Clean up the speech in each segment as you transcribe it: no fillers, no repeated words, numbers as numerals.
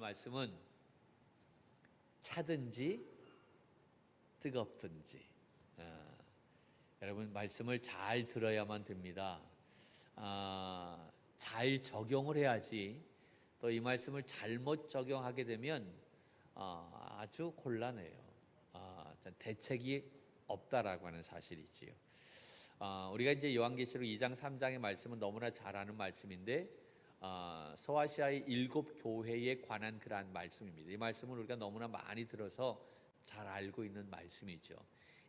말씀은 차든지 뜨겁든지. 여러분 말씀을 잘 들어야만 됩니다. 잘 적용을 해야지. 또 이 말씀을 잘못 적용하게 되면 아주 곤란해요. 대책이 없다라고 하는 사실이지요. 우리가 이제 요한계시록 2장 3장의 말씀은 너무나 잘 아는 말씀인데 소아시아의 7교회에 관한 그러한 말씀입니다. 이 말씀을 우리가 너무나 많이 들어서 잘 알고 있는 말씀이죠.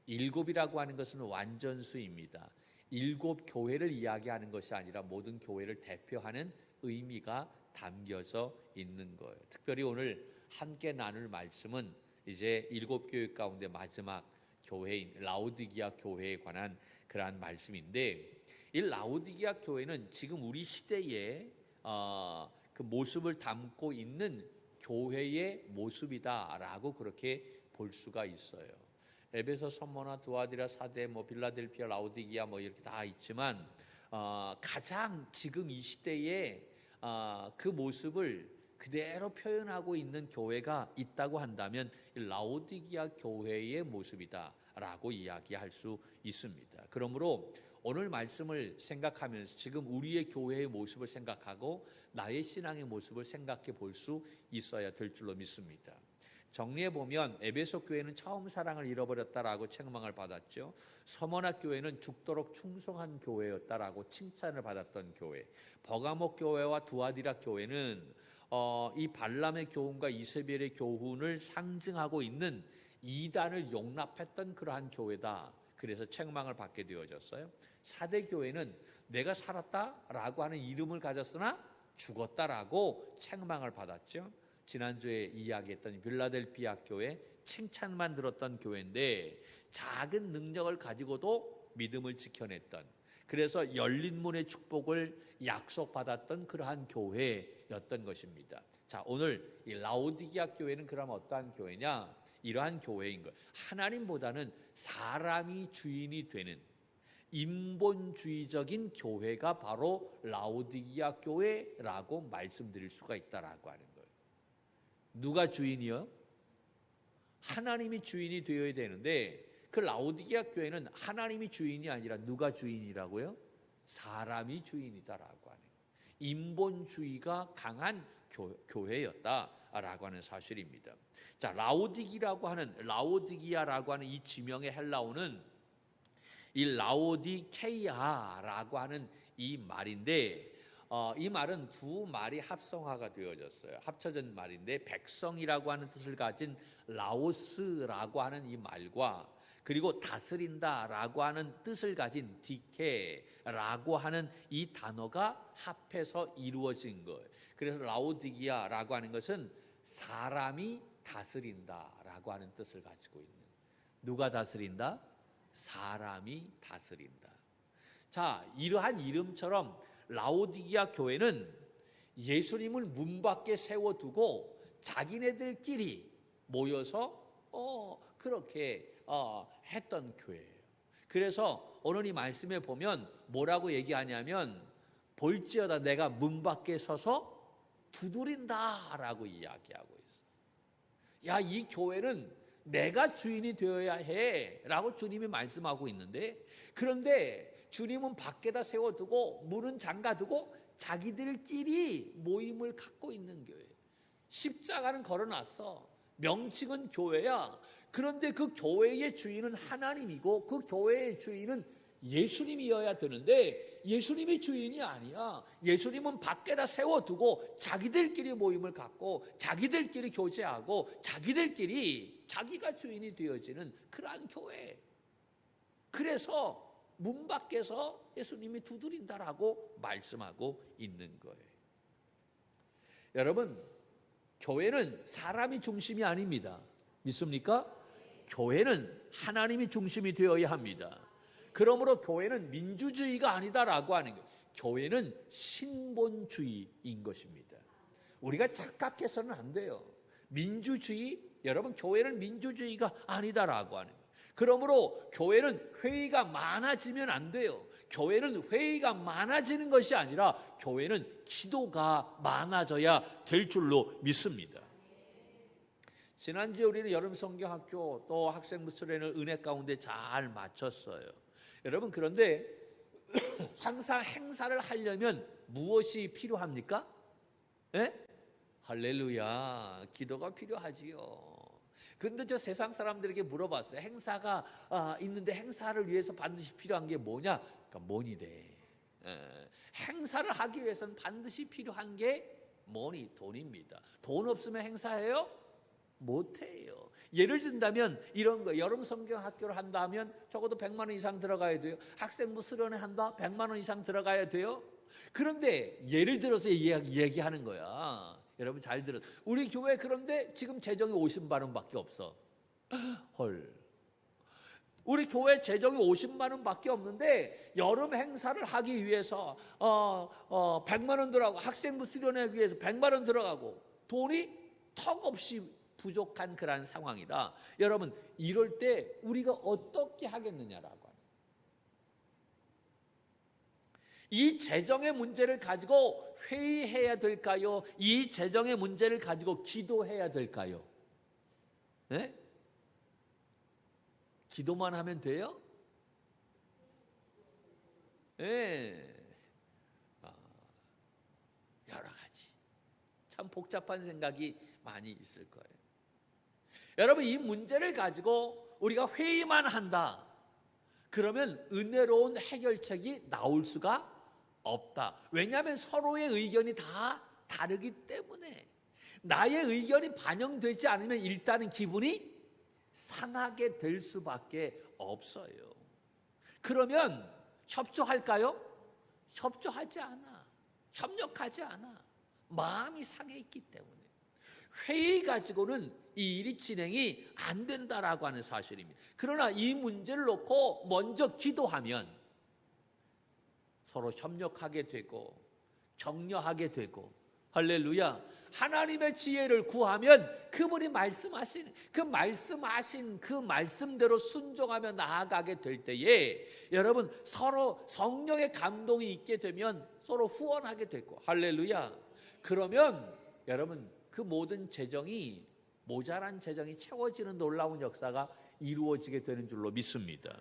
7이라고 하는 것은 완전수입니다. 7교회를 이야기하는 것이 아니라 모든 교회를 대표하는 의미가 담겨져 있는 거예요. 특별히 오늘 함께 나눌 말씀은 이제 7교회 가운데 마지막 교회인 라오디게아 교회에 관한 그러한 말씀인데, 이 라오디게아 교회는 지금 우리 시대에 그 모습을 담고 있는 교회의 모습이다라고 그렇게 볼 수가 있어요. 에베소, 손모나, 두아디라, 사데, 빌라델피아, 라오디게아 이렇게 다 있지만 가장 지금 이 시대에 그 모습을 그대로 표현하고 있는 교회가 있다고 한다면 라오디게아 교회의 모습이다라고 이야기할 수 있습니다. 그러므로 오늘 말씀을 생각하면서 지금 우리의 교회의 모습을 생각하고 나의 신앙의 모습을 생각해 볼 수 있어야 될 줄로 믿습니다. 정리해 보면 에베소 교회는 처음 사랑을 잃어버렸다라고 책망을 받았죠. 서머나 교회는 죽도록 충성한 교회였다라고 칭찬을 받았던 교회. 버가모 교회와 두아디라 교회는 이 발람의 교훈과 이세벨의 교훈을 상징하고 있는 이단을 용납했던 그러한 교회다. 그래서 책망을 받게 되어졌어요. 사대 교회는 내가 살았다라고 하는 이름을 가졌으나 죽었다라고 책망을 받았죠. 지난주에 이야기했던 빌라델피아 교회, 칭찬만 들었던 교회인데 작은 능력을 가지고도 믿음을 지켜냈던, 그래서 열린 문의 축복을 약속받았던 그러한 교회였던 것입니다. 자, 오늘 이 라오디게아 교회는 그럼 어떠한 교회냐? 이러한 교회인 거예요. 하나님보다는 사람이 주인이 되는 인본주의적인 교회가 바로 라오디게아 교회라고 말씀드릴 수가 있다라고 하는 거예요. 누가 주인이요? 하나님이 주인이 되어야 되는데 그 라오디게아 교회는 하나님이 주인이 아니라 누가 주인이라고요? 사람이 주인이다라고 하는 거예요. 인본주의가 강한 교회였다라고 하는 사실입니다. 자, 라오디게아라고 하는 이 지명의 헬라어는 이 라오디케이아라고 하는 이 말인데 이 말은 두 말이 합성화가 되어졌어요. 합쳐진 말인데 백성이라고 하는 뜻을 가진 라오스라고 하는 이 말과 그리고 다스린다라고 하는 뜻을 가진 디케라고 하는 이 단어가 합해서 이루어진 거예요. 그래서 라오디게아라고 하는 것은 사람이 다스린다라고 하는 뜻을 가지고 있는, 누가 다스린다? 사람이 다스린다. 자, 이러한 이름처럼 라오디게아 교회는 예수님을 문 밖에 세워두고 자기네들끼리 모여서 그렇게 했던 교회예요. 그래서 오늘 이 말씀에 보면 뭐라고 얘기하냐면 볼지어다 내가 문 밖에 서서 두드린다라고 이야기하고 있어요. 야, 이 교회는 내가 주인이 되어야 해라고 주님이 말씀하고 있는데, 그런데 주님은 밖에다 세워두고 문은 잠가두고 자기들끼리 모임을 갖고 있는 교회. 십자가는 걸어놨어. 명칭은 교회야. 그런데 그 교회의 주인은 하나님이고 그 교회의 주인은 예수님이어야 되는데 예수님이 주인이 아니야. 예수님은 밖에다 세워두고 자기들끼리 모임을 갖고 자기들끼리 교제하고 자기들끼리 자기가 주인이 되어지는 그러한 교회. 그래서 문 밖에서 예수님이 두드린다라고 말씀하고 있는 거예요. 여러분, 교회는 사람이 중심이 아닙니다. 믿습니까? 교회는 하나님이 중심이 되어야 합니다. 그러므로 교회는 민주주의가 아니다라고 하는 거예요. 교회는 신본주의인 것입니다. 우리가 착각해서는 안 돼요. 민주주의, 여러분 교회는 민주주의가 아니다라고 하는 거예요. 그러므로 교회는 회의가 많아지면 안 돼요. 교회는 회의가 많아지는 것이 아니라 교회는 기도가 많아져야 될 줄로 믿습니다. 지난주에 우리는 여름 성경학교 또 학생부 수련을 은혜 가운데 잘 마쳤어요. 여러분, 그런데 항상 행사를 하려면 무엇이 필요합니까? 예? 할렐루야, 기도가 필요하지요. 근데 저 세상 사람들에게 물어봤어요. 행사가 있는데 행사를 위해서 반드시 필요한 게 뭐냐? 그러니까 money래. 행사를 하기 위해서는 반드시 필요한 게 money, 돈입니다. 돈 없으면 행사해요? 못해요. 예를 든다면 이런 거, 여름 성경 학교를 한다면 적어도 100만 원 이상 들어가야 돼요. 학생부 수련회 한다? 100만 원 이상 들어가야 돼요. 그런데 예를 들어서 얘기하는 거야. 여러분 잘 들어. 우리 교회 그런데 지금 재정이 50만 원밖에 없어. 헐. 우리 교회 재정이 50만 원밖에 없는데 여름 행사를 하기 위해서 100만 원 들어가고 학생부 수련회 위해서 100만 원 들어가고 돈이 턱없이 부족한 그런 상황이다. 여러분, 이럴 때 우리가 어떻게 하겠느냐라고 하는. 이 재정의 문제를 가지고 회의해야 될까요? 이 재정의 문제를 가지고 기도해야 될까요? 네? 기도만 하면 돼요? 네. 여러 가지 참 복잡한 생각이 많이 있을 거예요. 여러분, 이 문제를 가지고 우리가 회의만 한다. 그러면 은혜로운 해결책이 나올 수가 없다. 왜냐하면 서로의 의견이 다 다르기 때문에. 나의 의견이 반영되지 않으면 일단은 기분이 상하게 될 수밖에 없어요. 그러면 협조할까요? 협조하지 않아. 협력하지 않아. 마음이 상해 있기 때문에. 회의 가지고는 이 일이 진행이 안 된다라고 하는 사실입니다. 그러나 이 문제를 놓고 먼저 기도하면 서로 협력하게 되고 격려하게 되고, 할렐루야, 하나님의 지혜를 구하면 그분이 말씀하신 그 말씀대로 순종하며 나아가게 될 때에 여러분 서로 성령의 감동이 있게 되면 서로 후원하게 되고, 할렐루야, 그러면 여러분 그 모든 재정이, 모자란 재정이 채워지는 놀라운 역사가 이루어지게 되는 줄로 믿습니다.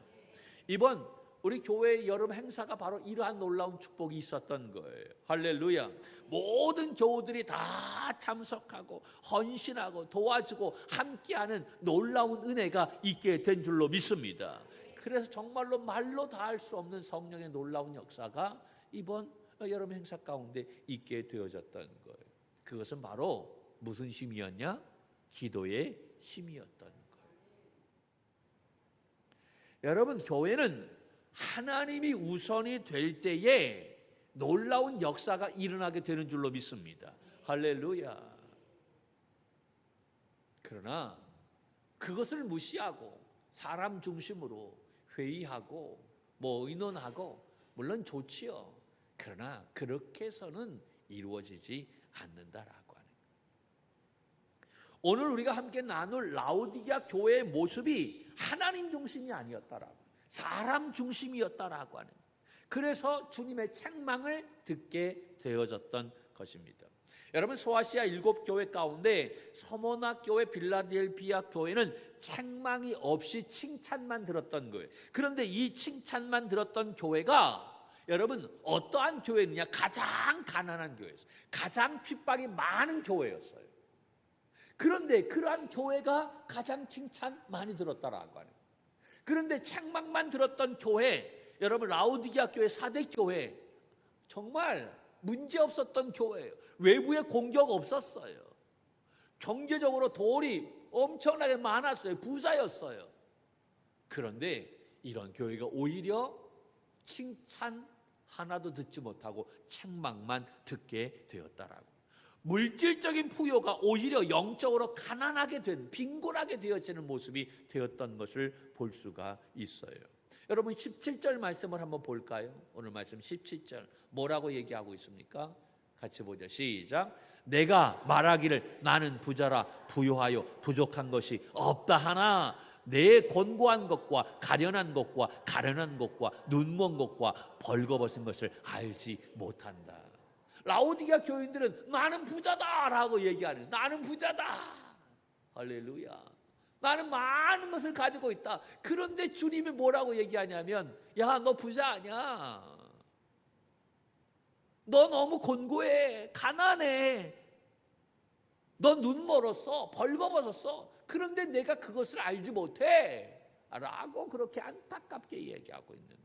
이번 우리 교회의 여름 행사가 바로 이러한 놀라운 축복이 있었던 거예요. 할렐루야. 모든 교우들이 다 참석하고 헌신하고 도와주고 함께하는 놀라운 은혜가 있게 된 줄로 믿습니다. 그래서 정말로 말로 다 할 수 없는 성령의 놀라운 역사가 이번 여름 행사 가운데 있게 되어졌던 거예요. 그것은 바로 무슨 힘이었냐? 기도의 힘이었던 거예요. 여러분, 교회는 하나님이 우선이 될 때에 놀라운 역사가 일어나게 되는 줄로 믿습니다. 할렐루야. 그러나 그것을 무시하고 사람 중심으로 회의하고 의논하고 물론 좋지요. 그러나 그렇게 해서는 이루어지지 않는다라고 하는 거예요. 오늘 우리가 함께 나눌 라오디게아 교회의 모습이 하나님 중심이 아니었다라고, 사람 중심이었다라고 하는, 그래서 주님의 책망을 듣게 되어졌던 것입니다. 여러분, 소아시아 7교회 가운데 서모나 교회, 빌라델비아 교회는 책망이 없이 칭찬만 들었던 거예요. 그런데 이 칭찬만 들었던 교회가 여러분 어떠한 교회느냐? 가장 가난한 교회였어요. 가장 핍박이 많은 교회였어요. 그런데 그러한 교회가 가장 칭찬 많이 들었다라고 하는. 그런데 책망만 들었던 교회, 여러분 라오디게아 교회 4대 교회, 정말 문제 없었던 교회예요. 외부에 공격 없었어요. 경제적으로 돈이 엄청나게 많았어요. 부자였어요. 그런데 이런 교회가 오히려 칭찬 하나도 듣지 못하고 책망만 듣게 되었다라고. 물질적인 부여가 오히려 영적으로 가난하게 된, 빈곤하게 되어지는 모습이 되었던 것을 볼 수가 있어요. 여러분 17절 말씀을 한번 볼까요? 오늘 말씀 17절 뭐라고 얘기하고 있습니까? 같이 보죠. 시작. 내가 말하기를 나는 부자라 부유하여 부족한 것이 없다 하나 내 곤고한 것과 가련한 것과 가련한 것과 눈먼 것과 벌거벗은 것을 알지 못한다. 라오디게아 교인들은 나는 부자다라고 얘기하는, 나는 부자다. 할렐루야. 나는 많은 것을 가지고 있다. 그런데 주님이 뭐라고 얘기하냐면, 야, 너 부자 아니야. 너 너무 곤고해. 가난해. 너 눈 멀었어. 벌거벗었어. 그런데 내가 그것을 알지 못해. 라고 그렇게 안타깝게 얘기하고 있는.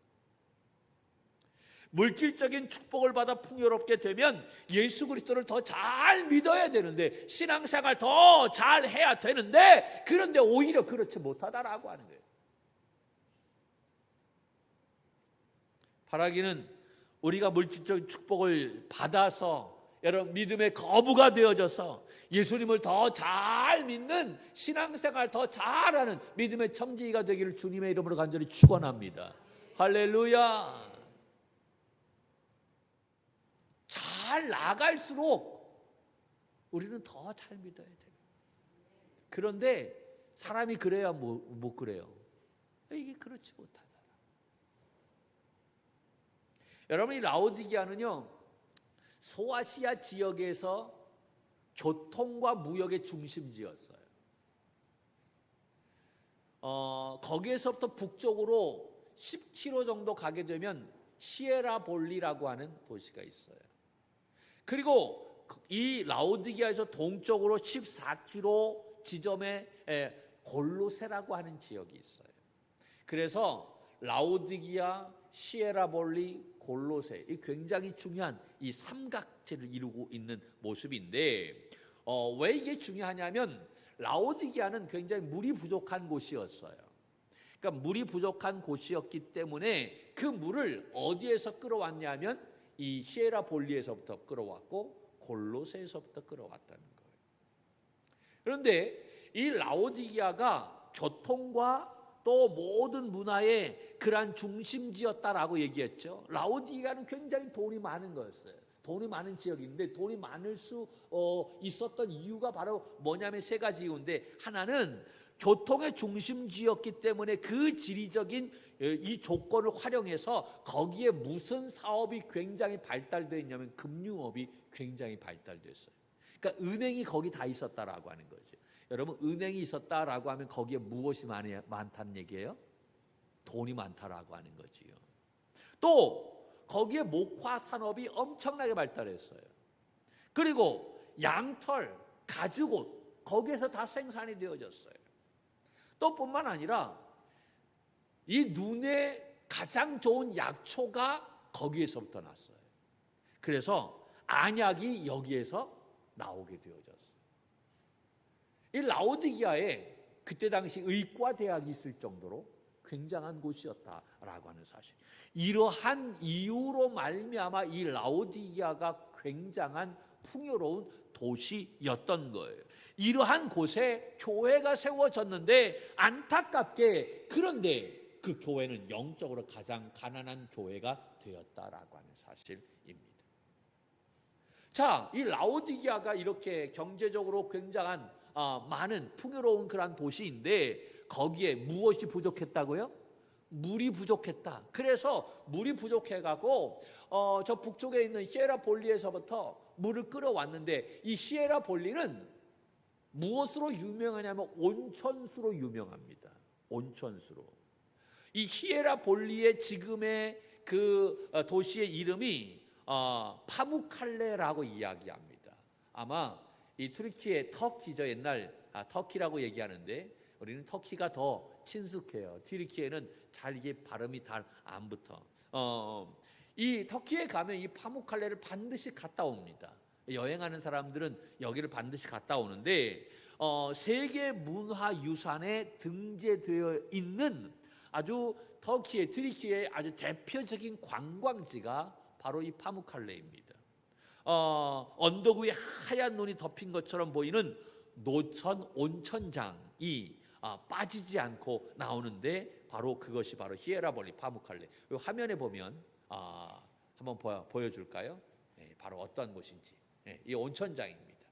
물질적인 축복을 받아 풍요롭게 되면 예수 그리스도를 더 잘 믿어야 되는데, 신앙생활 더 잘 해야 되는데, 그런데 오히려 그렇지 못하다라고 하는 거예요. 바라기는 우리가 물질적인 축복을 받아서 여러분 믿음의 거부가 되어져서 예수님을 더 잘 믿는 신앙생활 더 잘하는 믿음의 청지기가 되기를 주님의 이름으로 간절히 축원합니다. 할렐루야. 잘 나갈수록 우리는 더 잘 믿어야 돼요. 그런데 사람이 그래야 못 그래요. 이게 그렇지 못하다. 여러분, 이 라오디게아는요, 소아시아 지역에서 교통과 무역의 중심지였어요. 거기에서부터 북쪽으로 10km 정도 가게 되면 시에라볼리라고 하는 도시가 있어요. 그리고 이 라오디게아에서 동쪽으로 14km 지점에 골로세라고 하는 지역이 있어요. 그래서 라오디게아, 시에라볼리, 골로세, 이 굉장히 중요한 이 삼각체를 이루고 있는 모습인데, 왜 이게 중요하냐면 라오디게아는 굉장히 물이 부족한 곳이었어요. 그러니까 물이 부족한 곳이었기 때문에 그 물을 어디에서 끌어왔냐면 이 히에라볼리에서부터 끌어왔고 골로새에서부터 끌어왔다는 거예요. 그런데 이 라오디게아가 교통과 또 모든 문화의 그러한 중심지였다라고 얘기했죠. 라오디게아는 굉장히 돈이 많은 거였어요. 돈이 많은 지역인데, 돈이 많을 수 있었던 이유가 바로 뭐냐면 세 가지 이유인데, 하나는 교통의 중심지였기 때문에 그 지리적인 이 조건을 활용해서 거기에 무슨 사업이 굉장히 발달되어 있냐면 금융업이 굉장히 발달됐어요. 그러니까 은행이 거기 다 있었다라고 하는 거죠. 여러분, 은행이 있었다라고 하면 거기에 무엇이 많다는 얘기예요? 돈이 많다라고 하는 거지요. 또 거기에 목화 산업이 엄청나게 발달했어요. 그리고 양털, 가죽옷 거기에서 다 생산이 되어졌어요. 또 뿐만 아니라 이 눈에 가장 좋은 약초가 거기에서부터 났어요. 그래서 안약이 여기에서 나오게 되어졌어요. 이 라오디게아에 그때 당시 의과대학이 있을 정도로 굉장한 곳이었다라고 하는 사실. 이러한 이유로 말미암아 이 라오디게아가 굉장한 풍요로운 도시였던 거예요. 이러한 곳에 교회가 세워졌는데 안타깝게 그런데 그 교회는 영적으로 가장 가난한 교회가 되었다라고 하는 사실입니다. 자, 이 라오디게아가 이렇게 경제적으로 굉장한 많은 풍요로운 그런 도시인데 거기에 무엇이 부족했다고요? 물이 부족했다. 그래서 물이 부족해가고 저 북쪽에 있는 시에라볼리에서부터 물을 끌어왔는데 이 시에라볼리는 무엇으로 유명하냐면 온천수로 유명합니다. 온천수로. 이 시에라볼리의 지금의 그 도시의 이름이 파무칼레라고 이야기합니다. 아마 이 투르키의 터키죠. 옛날 터키라고 얘기하는데 우리는 터키가 더 친숙해요. 튀르키예는 잘 이게 발음이 잘 안 붙어. 이 터키에 가면 이 파무칼레를 반드시 갔다 옵니다. 여행하는 사람들은 여기를 반드시 갔다 오는데 세계 문화유산에 등재되어 있는 아주 터키의 튀르키예의 아주 대표적인 관광지가 바로 이 파무칼레입니다. 언덕 위에 하얀 눈이 덮인 것처럼 보이는 노천 온천장이 빠지지 않고 나오는데 바로 그것이 바로 히에라볼리 파무칼레. 화면에 보면 한번 보여줄까요? 바로 어떤 곳인지. 이 온천장입니다.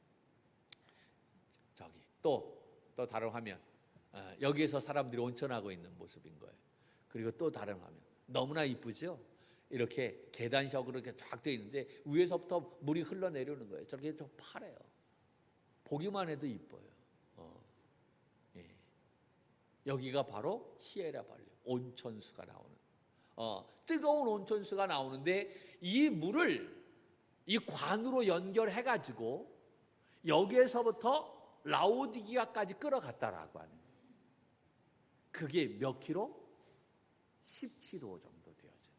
저기 또 다른 화면. 여기에서 사람들이 온천하고 있는 모습인 거예요. 그리고 또 다른 화면. 너무나 이쁘죠? 이렇게 계단형으로 이렇게 쫙 되어 있는데 위에서부터 물이 흘러내려오는 거예요. 저렇게 좀 파래요. 보기만 해도 이뻐요. 여기가 바로 시에라 볼리, 온천수가 나오는 뜨거운 온천수가 나오는데 이 물을 이 관으로 연결해 가지고 여기에서부터 라오디기아까지 끌어갔다라고 하는 거예요. 그게 몇 킬로? 10km 정도 되어져요.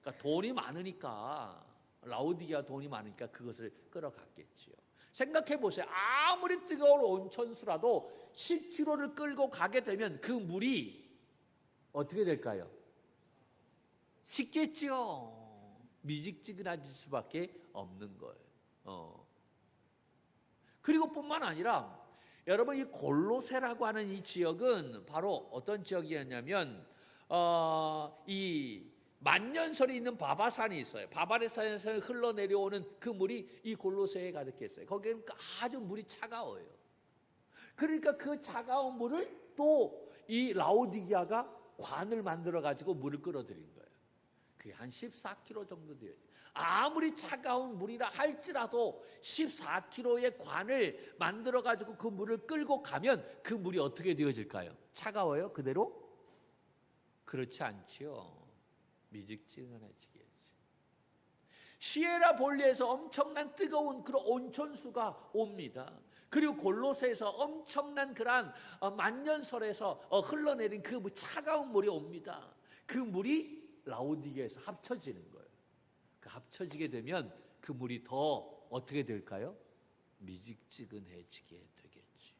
그러니까 돈이 많으니까, 라오디기아 돈이 많으니까 그것을 끌어갔겠지요. 생각해 보세요. 아무리 뜨거운 온천수라도 10km를 끌고 가게 되면 그 물이 어떻게 될까요? 식겠지요. 미직지근해질 수밖에 없는 거예요. 그리고 뿐만 아니라 여러분, 이 골로새라고 하는 이 지역은 바로 어떤 지역이었냐면 이 만년설이 있는 바바산이 있어요. 바바산에서 흘러내려오는 그 물이 이 골로새에 가득했어요. 거기는 아주 물이 차가워요. 그러니까 그 차가운 물을 또 이 라오디기아가 관을 만들어 가지고 물을 끌어들인 거예요. 그게 한 14km 정도 돼요. 아무리 차가운 물이라 할지라도 14km의 관을 만들어 가지고 그 물을 끌고 가면 그 물이 어떻게 되어질까요? 차가워요? 그대로? 그렇지 않지요. 미직지근해지겠지. 시에라 볼리에서 엄청난 뜨거운 그런 온천수가 옵니다. 그리고 골로새에서 엄청난 그러한 만년설에서 흘러내린 그 차가운 물이 옵니다. 그 물이 라오디게에서 합쳐지는 거예요. 그 합쳐지게 되면 그 물이 더 어떻게 될까요? 미직지근해지게 되겠지.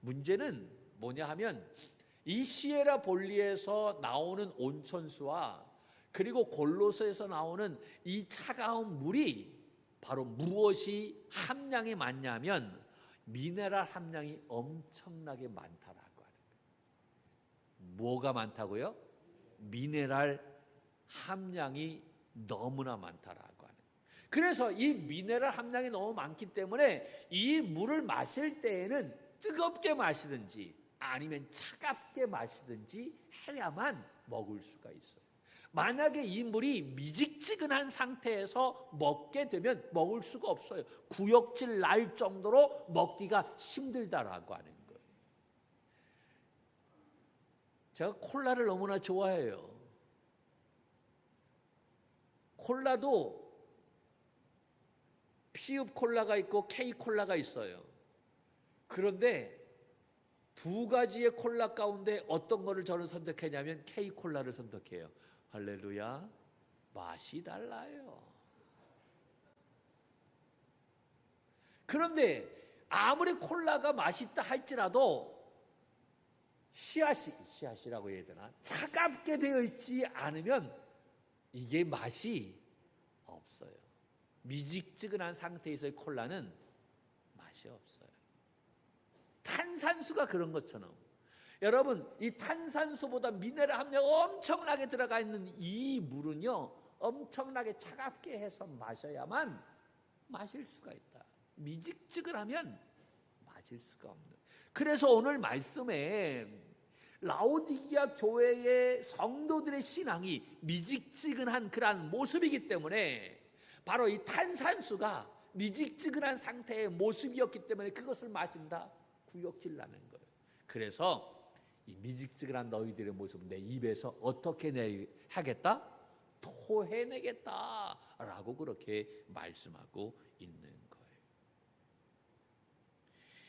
문제는 뭐냐 하면 이 시에라 볼리에서 나오는 온천수와 그리고 골로새에서 나오는 이 차가운 물이 바로 무엇이 함량이 많냐면 미네랄 함량이 엄청나게 많다라고 하는 거예요. 뭐가 많다고요? 미네랄 함량이 너무나 많다라고 하는 거예요. 그래서 이 미네랄 함량이 너무 많기 때문에 이 물을 마실 때에는 뜨겁게 마시든지 아니면 차갑게 마시든지 해야만 먹을 수가 있어요. 만약에 이 물이 미직지근한 상태에서 먹게 되면 먹을 수가 없어요. 구역질 날 정도로 먹기가 힘들다라고 하는 거예요. 제가 콜라를 너무나 좋아해요. 콜라도 피읍 콜라가 있고 K 콜라가 있어요. 그런데 두 가지의 콜라 가운데 어떤 거를 저는 선택했냐면 K 콜라를 선택해요. 할렐루야. 맛이 달라요. 그런데 아무리 콜라가 맛있다 할지라도 씨앗이라고 해야 되나? 차갑게 되어 있지 않으면 이게 맛이 없어요. 미직지근한 상태에서의 콜라는 맛이 없어요. 탄산수가 그런 것처럼 여러분, 이 탄산수보다 미네랄 함량 엄청나게 들어가 있는 이 물은요, 엄청나게 차갑게 해서 마셔야만 마실 수가 있다. 미직지근하면 마실 수가 없는. 그래서 오늘 말씀에 라오디기아 교회의 성도들의 신앙이 미직지근한 그러한 모습이기 때문에 바로 이 탄산수가 미직지근한 상태의 모습이었기 때문에 그것을 마신다. 구역질 나는 거예요. 그래서 이 미직지근한 너희들의 모습은 내 입에서 어떻게 하겠다? 토해내겠다라고 그렇게 말씀하고 있는 거예요.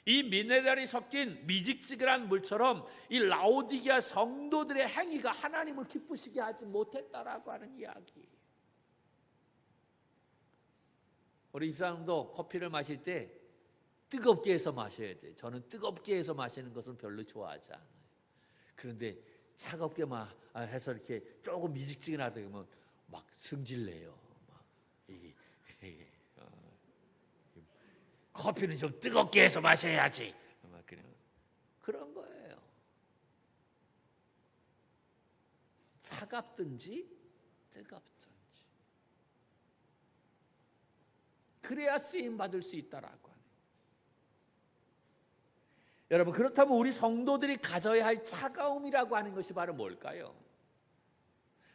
이 미네랄이 섞인 미직지근한 물처럼 이 라오디게아 성도들의 행위가 하나님을 기쁘시게 하지 못했다라고 하는 이야기. 우리 집사람도 커피를 마실 때 뜨겁게 해서 마셔야 돼. 저는 뜨겁게 해서 마시는 것은 별로 좋아하지 않아요. 그런데 차갑게 해서 이렇게 조금 미직지근하다 그러면 막 승질내요. 막 이게 커피는 좀 뜨겁게 해서 마셔야지. 막 그런 거예요. 차갑든지 뜨겁든지 그래야 쓰임 받을 수 있다라고. 여러분, 그렇다면 우리 성도들이 가져야 할 차가움이라고 하는 것이 바로 뭘까요?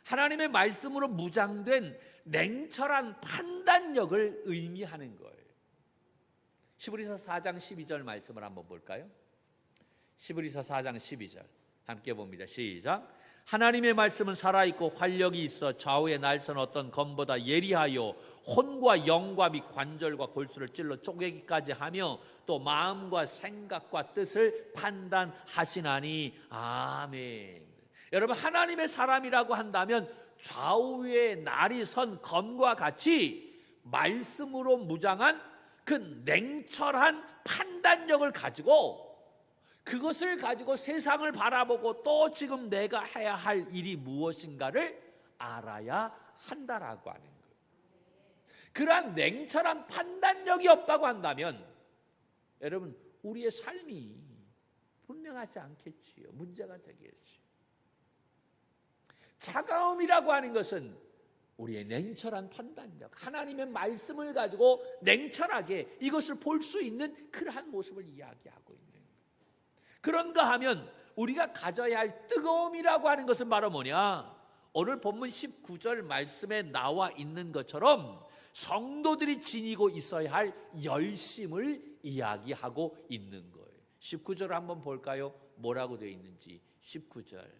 하나님의 말씀으로 무장된 냉철한 판단력을 의미하는 거예요. 시브리서 4장 12절 말씀을 한번 볼까요? 시브리서 4장 12절 함께 봅니다. 시작. 하나님의 말씀은 살아있고 활력이 있어 좌우의 날선 어떤 검보다 예리하여 혼과 영과 및 관절과 골수를 찔러 쪼개기까지 하며 또 마음과 생각과 뜻을 판단하시나니. 아멘. 여러분, 하나님의 사람이라고 한다면 좌우의 날이 선 검과 같이 말씀으로 무장한 그 냉철한 판단력을 가지고, 그것을 가지고 세상을 바라보고 또 지금 내가 해야 할 일이 무엇인가를 알아야 한다라고 하는 거예요. 그러한 냉철한 판단력이 없다고 한다면 여러분, 우리의 삶이 분명하지 않겠지요. 문제가 되겠지요. 차가움이라고 하는 것은 우리의 냉철한 판단력, 하나님의 말씀을 가지고 냉철하게 이것을 볼 수 있는 그러한 모습을 이야기하고 있는 거예요. 그런가 하면 우리가 가져야 할 뜨거움이라고 하는 것은 바로 뭐냐? 오늘 본문 19절 말씀에 나와 있는 것처럼 성도들이 지니고 있어야 할 열심을 이야기하고 있는 거예요. 19절 한번 볼까요? 뭐라고 되어 있는지. 19절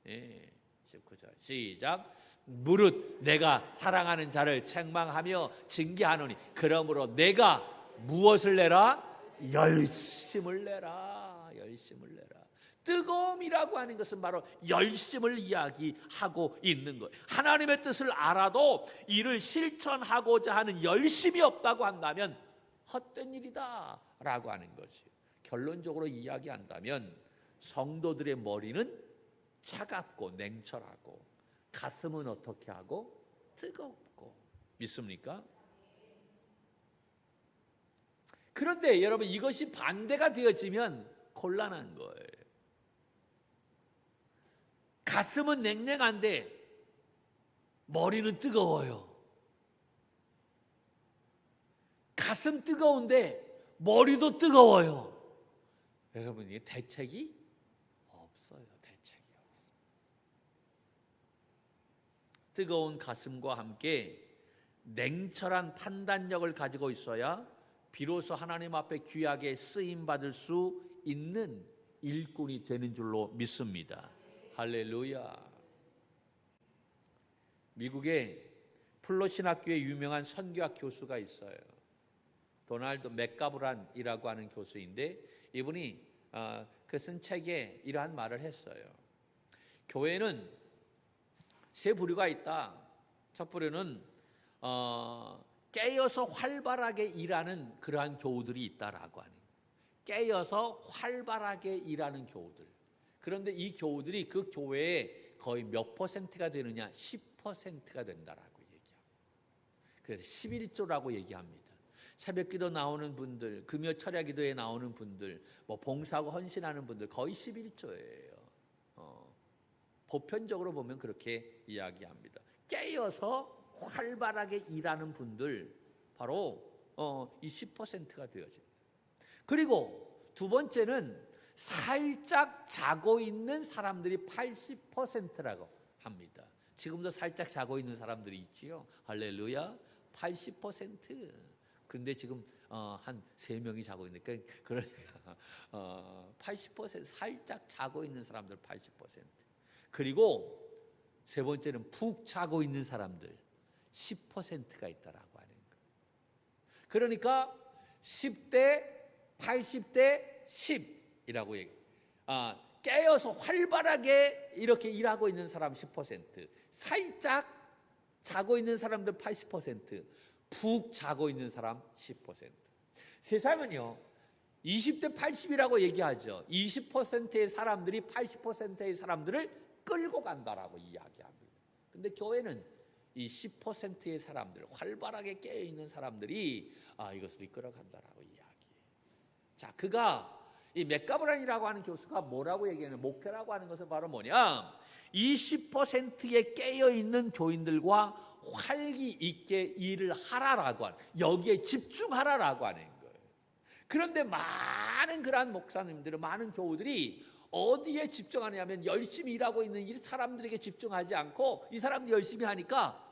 19절 시작. 무릇 내가 사랑하는 자를 책망하며 징계하노니 그러므로 내가 무엇을 내라? 열심을 내라. 열심을 내라. 뜨거움이라고 하는 것은 바로 열심을 이야기하고 있는 거예요. 하나님의 뜻을 알아도 이를 실천하고자 하는 열심이 없다고 한다면 헛된 일이다 라고 하는 것이에요. 결론적으로 이야기한다면 성도들의 머리는 차갑고 냉철하고 가슴은 어떻게 하고 뜨겁고. 믿습니까? 그런데 여러분, 이것이 반대가 되어지면 곤란한 거예요. 가슴은 냉랭한데 머리는 뜨거워요. 가슴 뜨거운데 머리도 뜨거워요. 여러분, 이게 대책이 없어요. 대책이 없어요. 뜨거운 가슴과 함께 냉철한 판단력을 가지고 있어야 비로소 하나님 앞에 귀하게 쓰임받을 수 있는 일꾼이 되는 줄로 믿습니다. 할렐루야. 미국에 플로신학교에 유명한 선교학 교수가 있어요. 도널드 맥가브란이라고 하는 교수인데, 이분이 그 쓴 책에 이러한 말을 했어요. 교회는 세 부류가 있다. 첫 부류는 깨어서 활발하게 일하는 그러한 교우들이 있다라고 하는, 깨어서 활발하게 일하는 교우들. 그런데 이 교우들이 그 교회에 거의 몇 퍼센트가 되느냐? 10%가 된다라고 얘기합니다. 그래서 11조라고 얘기합니다. 새벽기도 나오는 분들, 금요 철야기도에 나오는 분들, 뭐 봉사하고 헌신하는 분들 거의 11조예요. 보편적으로 보면 그렇게 이야기합니다. 깨어서 활발하게 일하는 분들, 바로 이 10%가 되어집니다. 그리고 두 번째는 살짝 자고 있는 사람들이 80%라고 합니다. 지금도 살짝 자고 있는 사람들이 있지요. 할렐루야. 80%. 그런데 지금 한 3명이 자고 있으니까, 그러니까 80% 살짝 자고 있는 사람들 80%. 그리고 세 번째는 푹 자고 있는 사람들 10%가 있다라고 하는 거예요. 그러니까 10대 80대 10이라고 얘기. 깨어서 활발하게 이렇게 일하고 있는 사람 10%, 살짝 자고 있는 사람들 80%, 푹 자고 있는 사람 10%. 세상은요 20대 80이라고 얘기하죠. 20%의 사람들이 80%의 사람들을 끌고 간다라고 이야기합니다. 근데 교회는 이 10%의 사람들, 활발하게 깨어있는 사람들이 이것을 이끌어간다라고 이야기해요. 자, 그가 이 맥가브란이라고 하는 교수가 뭐라고 얘기하는, 목회라고 하는 것은 바로 뭐냐? 20%의 깨어있는 교인들과 활기 있게 일을 하라라고 하는, 여기에 집중하라라고 하는 거예요. 그런데 많은 그러한 목사님들은, 많은 교우들이 어디에 집중하냐면 열심히 일하고 있는 이 사람들에게 집중하지 않고, 이 사람들이 열심히 하니까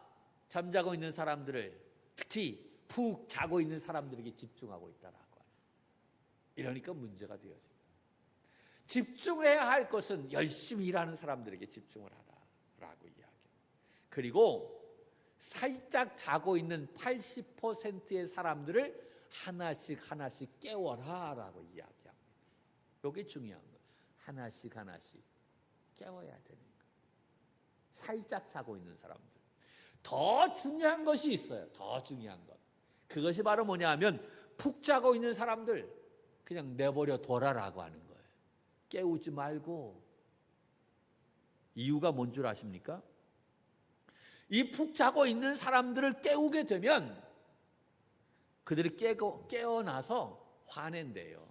잠자고 있는 사람들을, 특히 푹 자고 있는 사람들에게 집중하고 있다라고. 이러니까 문제가 되어집니다. 집중해야 할 것은 열심히 일하는 사람들에게 집중을 하라라고 이야기합니다. 그리고 살짝 자고 있는 80%의 사람들을 하나씩 하나씩 깨워라라고 이야기합니다. 이게 중요한 거예요. 하나씩 하나씩 깨워야 되는 거예요. 살짝 자고 있는 사람들. 더 중요한 것이 있어요. 더 중요한 것. 그것이 바로 뭐냐 하면 푹 자고 있는 사람들 그냥 내버려 둬라라고 하는 거예요. 깨우지 말고. 이유가 뭔 줄 아십니까? 이 푹 자고 있는 사람들을 깨우게 되면 그들이 깨어나서 화낸대요.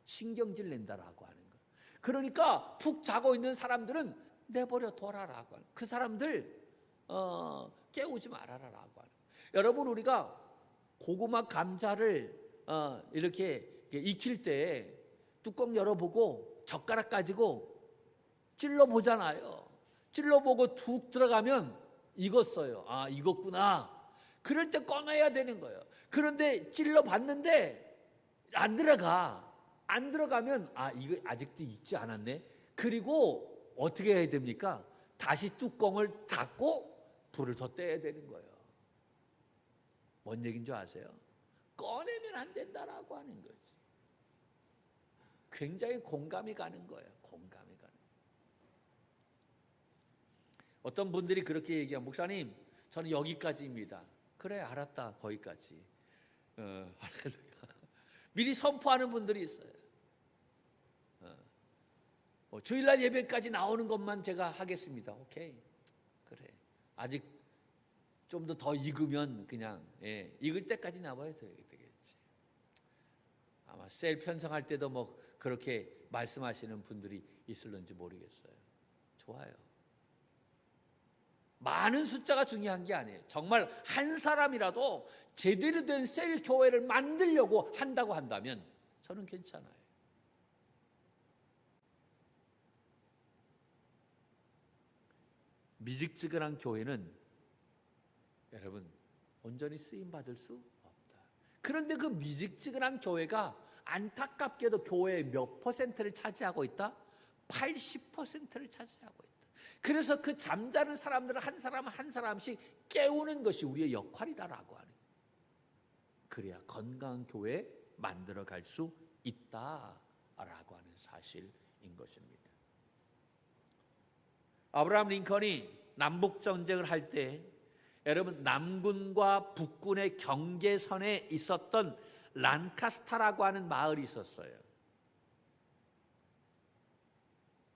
신경질 낸다라고 하는 거예요. 그러니까 푹 자고 있는 사람들은 내버려 둬라라고 하는 거예요. 그 사람들 깨우지 말아라라고 하는 거예요. 여러분, 우리가 고구마 감자를 이렇게 익힐 때 뚜껑 열어보고 젓가락 가지고 찔러보잖아요. 찔러보고 툭 들어가면 익었어요. 아, 익었구나. 그럴 때 꺼내야 되는 거예요. 그런데 찔러봤는데 안 들어가. 안 들어가면 아, 이거 아직도 익지 않았네. 그리고 어떻게 해야 됩니까? 다시 뚜껑을 닫고 불을 더 떼야 되는 거예요. 뭔 얘기인 줄 아세요? 꺼내면 안 된다라고 하는 거지. 굉장히 공감이 가는 거예요. 공감이 가는 거예요. 어떤 분들이 그렇게 얘기하면 목사님, 저는 여기까지입니다. 그래, 알았다. 거기까지. 미리 선포하는 분들이 있어요. 주일날 예배까지 나오는 것만 제가 하겠습니다. 오케이. 그래. 아직 좀 더 익으면 그냥 익을 때까지 나와야 되겠지. 아마 셀 편성할 때도 뭐 그렇게 말씀하시는 분들이 있을런지 모르겠어요. 좋아요. 많은 숫자가 중요한 게 아니에요. 정말 한 사람이라도 제대로 된 셀 교회를 만들려고 한다고 한다면 저는 괜찮아요. 미직지근한 교회는 여러분 온전히 쓰임받을 수 없다. 그런데 그 미직지근한 교회가 안타깝게도 교회의 몇 퍼센트를 차지하고 있다? 80%를 차지하고 있다. 그래서 그 잠자는 사람들을 한 사람 한 사람씩 깨우는 것이 우리의 역할이다라고 하는, 그래야 건강한 교회 만들어갈 수 있다라고 하는 사실인 것입니다. 아브라함 링컨이 남북전쟁을 할 때 여러분 남군과 북군의 경계선에 있었던 란카스타라고 하는 마을이 있었어요.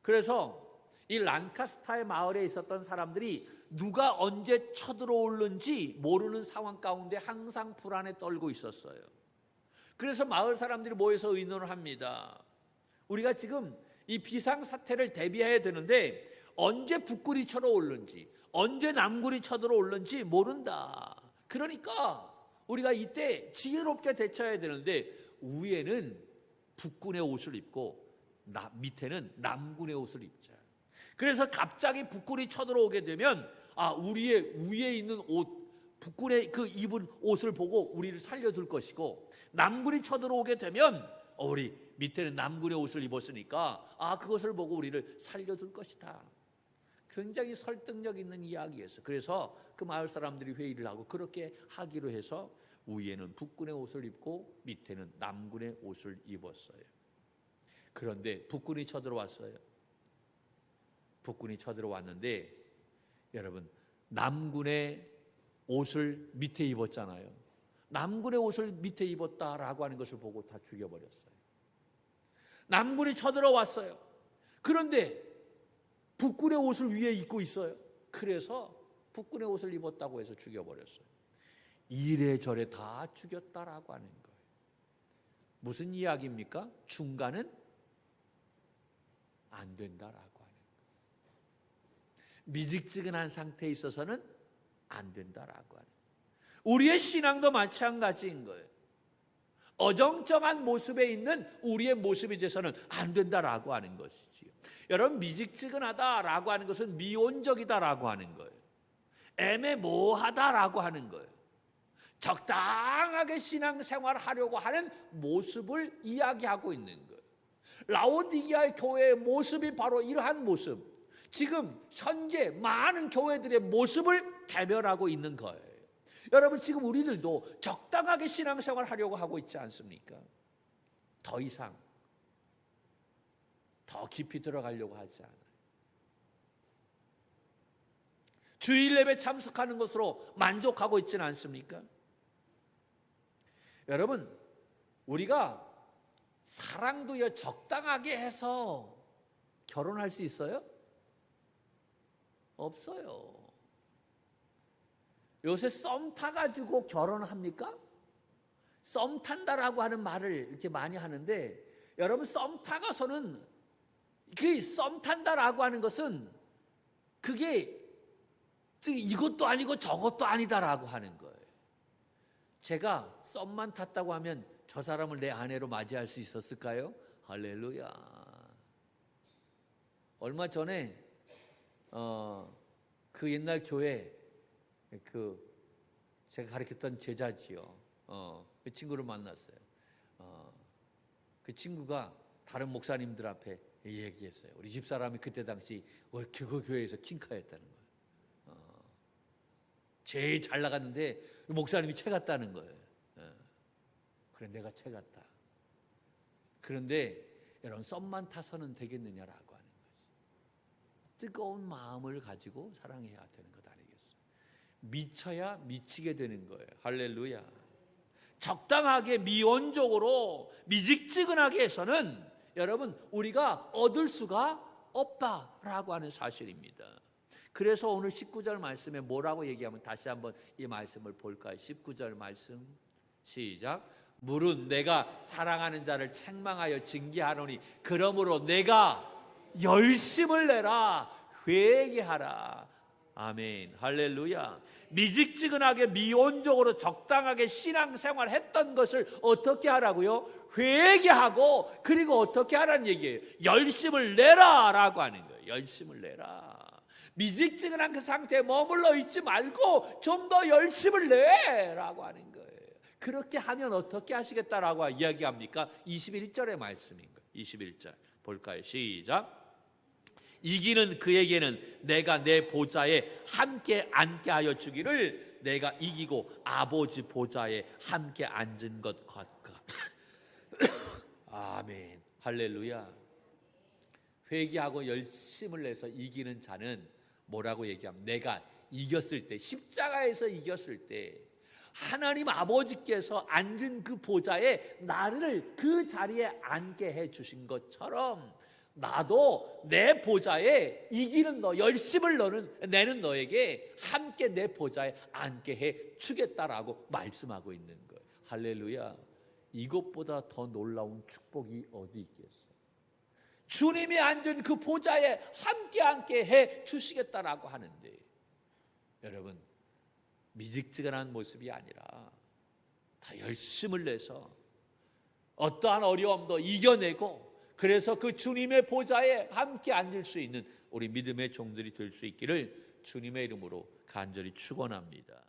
그래서 이 란카스타의 마을에 있었던 사람들이 누가 언제 쳐들어올는지 모르는 상황 가운데 항상 불안에 떨고 있었어요. 그래서 마을 사람들이 모여서 의논을 합니다. 우리가 지금 이 비상사태를 대비해야 되는데 언제 북군이 쳐들어올는지 언제 남군이 쳐들어올는지 모른다. 그러니까 우리가 이때 지혜롭게 대처해야 되는데 위에는 북군의 옷을 입고 밑에는 남군의 옷을 입자. 그래서 갑자기 북군이 쳐들어오게 되면 우리의 위에 있는 옷, 북군의 그 입은 옷을 보고 우리를 살려둘 것이고, 남군이 쳐들어오게 되면 우리 밑에는 남군의 옷을 입었으니까 그것을 보고 우리를 살려둘 것이다. 굉장히 설득력 있는 이야기였어요. 그래서 그 마을 사람들이 회의를 하고 그렇게 하기로 해서 위에는 북군의 옷을 입고 밑에는 남군의 옷을 입었어요. 그런데 북군이 쳐들어왔어요. 북군이 쳐들어왔는데 여러분 남군의 옷을 밑에 입었잖아요. 남군의 옷을 밑에 입었다라고 하는 것을 보고 다 죽여버렸어요. 남군이 쳐들어왔어요. 그런데 북군의 옷을 위에 입고 있어요. 그래서 북군의 옷을 입었다고 해서 죽여버렸어요. 이래저래 다 죽였다라고 하는 거예요. 무슨 이야기입니까? 중간은 안 된다라고 하는 거예요. 미직지근한 상태에 있어서는 안 된다라고 하는 거예요. 우리의 신앙도 마찬가지인 거예요. 어정쩡한 모습에 있는 우리의 모습에 대해서는 안 된다라고 하는 것이지요. 여러분 미직지근하다라고 하는 것은 미온적이다라고 하는 거예요. 애매모호하다라고 하는 거예요. 적당하게 신앙생활을 하려고 하는 모습을 이야기하고 있는 거예요. 라오디게아의 교회의 모습이 바로 이러한 모습, 지금 현재 많은 교회들의 모습을 대변하고 있는 거예요. 여러분, 지금 우리들도 적당하게 신앙생활을 하려고 하고 있지 않습니까? 더 이상 더 깊이 들어가려고 하지 않아요. 주일 예배 참석하는 것으로 만족하고 있지는 않습니까? 여러분, 우리가 사랑도요 적당하게 해서 결혼할 수 있어요? 없어요. 요새 썸 타가지고 결혼합니까? 썸 탄다라고 하는 말을 이렇게 많이 하는데, 여러분, 썸 타가서는 그 썸 탄다라고 하는 것은 그게 이것도 아니고 저것도 아니다라고 하는 거예요. 제가 썸만 탔다고 하면 저 사람을 내 아내로 맞이할 수 있었을까요? 할렐루야. 얼마 전에 그 옛날 교회 제가 가르쳤던 제자지요. 그 친구를 만났어요. 그 친구가 다른 목사님들 앞에 얘기했어요. 우리 집사람이 그때 당시 그 교회에서 킹카였다는 거예요. 제일 잘 나갔는데 목사님이 채갔다는 거예요. 그래, 내가 채갔다. 그런데 여러분, 썸만 타서는 되겠느냐라고 하는 거지. 뜨거운 마음을 가지고 사랑해야 되는 것 아니겠어요? 미쳐야 미치게 되는 거예요. 할렐루야. 적당하게 미온적으로 미직지근하게 해서는 여러분, 우리가 얻을 수가 없다라고 하는 사실입니다. 그래서 오늘 19절 말씀에 뭐라고 얘기하면, 다시 한번 이 말씀을 볼까요? 19절 말씀 시작. 물은 내가 사랑하는 자를 책망하여 징계하노니 그러므로 내가 열심을 내라, 회개하라. 아멘. 할렐루야. 미직지근하게 미온적으로 적당하게 신앙생활 했던 것을 어떻게 하라고요? 회개하고, 그리고 어떻게 하라는 얘기예요? 열심을 내라라고 하는 거예요. 열심을 내라. 미직지근한 그 상태에 머물러 있지 말고 좀 더 열심을 내라고 하는 거예요. 그렇게 하면 어떻게 하시겠다라고 이야기합니까? 21절의 말씀인 거예요. 21절 볼까요? 시작. 이기는 그에게는 내가 내 보좌에 함께 앉게 하여 주기를, 내가 이기고 아버지 보좌에 함께 앉은 것 같다. 아멘. 할렐루야. 회개하고 열심을 내서 이기는 자는 뭐라고 얘기하면, 내가 이겼을 때, 십자가에서 이겼을 때 하나님 아버지께서 앉은 그 보좌에 나를 그 자리에 앉게 해 주신 것처럼, 나도 내 보좌에 이기는 너, 열심을 내는 너에게 함께 내 보좌에 앉게 해 주겠다라고 말씀하고 있는 거예요. 할렐루야. 이것보다 더 놀라운 축복이 어디 있겠어요? 주님이 앉은 그 보좌에 함께 해 주시겠다라고 하는데, 여러분, 미직지근한 모습이 아니라 다 열심을 내서 어떠한 어려움도 이겨내고, 그래서 그 주님의 보좌에 함께 앉을 수 있는 우리 믿음의 종들이 될 수 있기를 주님의 이름으로 간절히 축원합니다.